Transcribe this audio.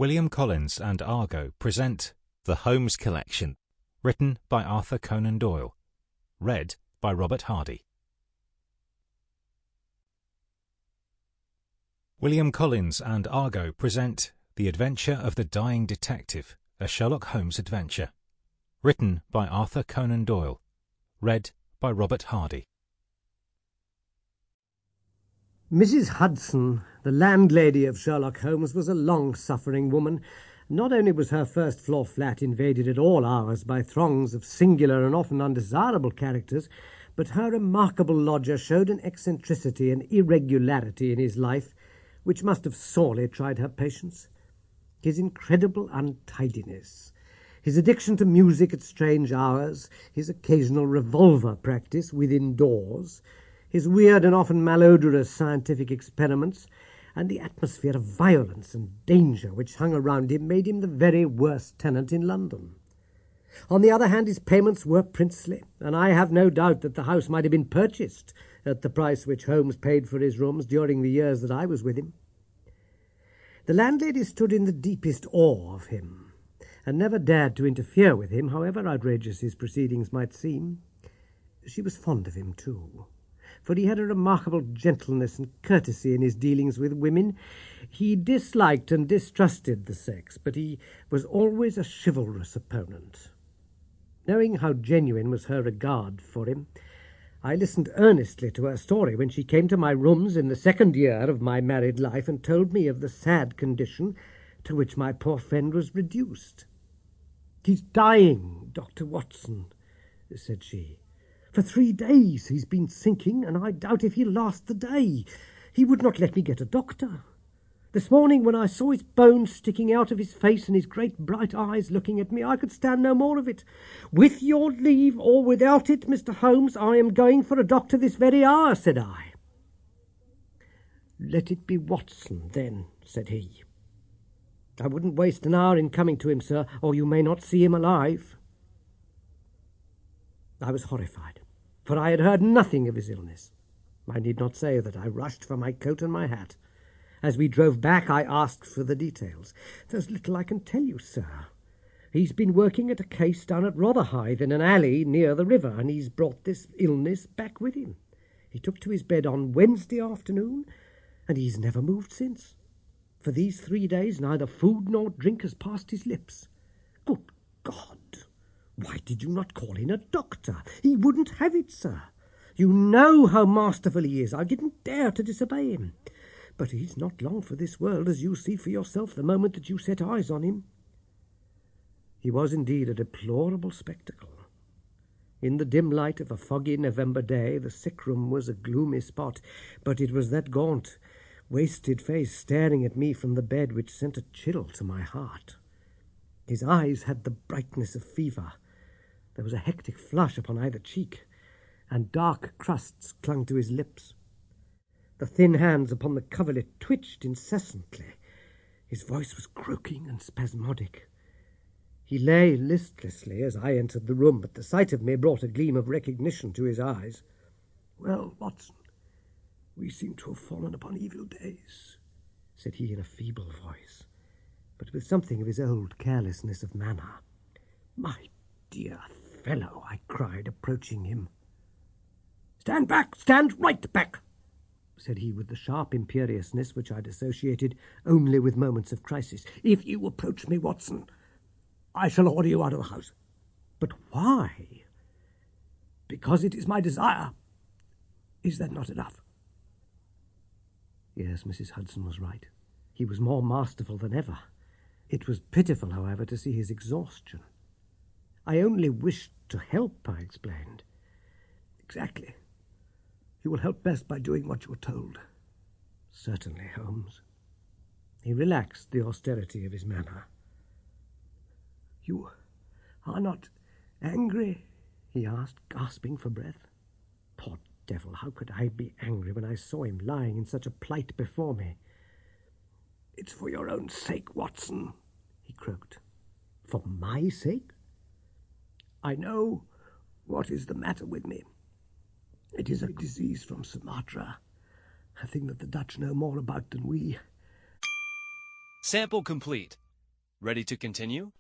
William Collins and Argo present The Holmes Collection, written by Arthur Conan Doyle, read by Robert Hardy. William Collins and Argo present The Adventure of the Dying Detective, a Sherlock Holmes adventure, written by Arthur Conan Doyle, read by Robert Hardy. Mrs. Hudson, the landlady of Sherlock Holmes, was a long-suffering woman. Not only was her first-floor flat invaded at all hours by throngs of singular and often undesirable characters, but her remarkable lodger showed an eccentricity and irregularity in his life which must have sorely tried her patience. His incredible untidiness, his addiction to music at strange hours, his occasional revolver practice within doors, his weird and often malodorous scientific experiments, and the atmosphere of violence and danger which hung around him made him the very worst tenant in London. On the other hand, his payments were princely, and I have no doubt that the house might have been purchased at the price which Holmes paid for his rooms during the years that I was with him. The landlady stood in the deepest awe of him, and never dared to interfere with him, however outrageous his proceedings might seem. She was fond of him, too, for he had a remarkable gentleness and courtesy in his dealings with women. He disliked and distrusted the sex, but he was always a chivalrous opponent. Knowing how genuine was her regard for him, I listened earnestly to her story when she came to my rooms in the second year of my married life and told me of the sad condition to which my poor friend was reduced. "He's dying, Dr. Watson," said she. "For 3 days he's been sinking, and I doubt if he'll last the day. He would not let me get a doctor. This morning, when I saw his bones sticking out of his face and his great bright eyes looking at me, I could stand no more of it. With your leave or without it, Mr. Holmes, I am going for a doctor this very hour," said I. "Let it be Watson, then," said he. "I wouldn't waste an hour in coming to him, sir, or you may not see him alive." I was horrified, for I had heard nothing of his illness. I need not say that I rushed for my coat and my hat. As we drove back, I asked for the details. "There's little I can tell you, sir. He's been working at a case down at Rotherhithe in an alley near the river, and he's brought this illness back with him. He took to his bed on Wednesday afternoon, and he's never moved since. For these 3 days neither food nor drink has passed his lips. Good God! Why did you not call in a doctor? He wouldn't have it, sir. You know how masterful he is. I didn't dare to disobey him. But he's not long for this world, as you see for yourself the moment that you set eyes on him." He was indeed a deplorable spectacle. In the dim light of a foggy November day, the sick-room was a gloomy spot, but it was that gaunt, wasted face staring at me from the bed which sent a chill to my heart. His eyes had the brightness of fever. There was a hectic flush upon either cheek, and dark crusts clung to his lips. The thin hands upon the coverlet twitched incessantly. His voice was croaking and spasmodic. He lay listlessly as I entered the room, but the sight of me brought a gleam of recognition to his eyes. "Well, Watson, we seem to have fallen upon evil days," said he in a feeble voice, but with something of his old carelessness of manner. "My dear fellow," I cried, approaching him. "Stand back! Stand right back!" said he with the sharp imperiousness which I'd associated only with moments of crisis. "If you approach me, Watson, I shall order you out of the house." "But why?" "Because it is my desire. Is that not enough?" Yes, Mrs. Hudson was right. He was more masterful than ever. It was pitiful, however, to see his exhaustion. "I only wished to help," I explained. "Exactly. You will help best by doing what you are told." "Certainly, Holmes." He relaxed the austerity of his manner. "You are not angry?" he asked, gasping for breath. Poor devil, how could I be angry when I saw him lying in such a plight before me? "It's for your own sake, Watson," he croaked. "For my sake?" "I know what is the matter with me. It is a disease from Sumatra, a thing that the Dutch know more about than we." Sample complete. Ready to continue?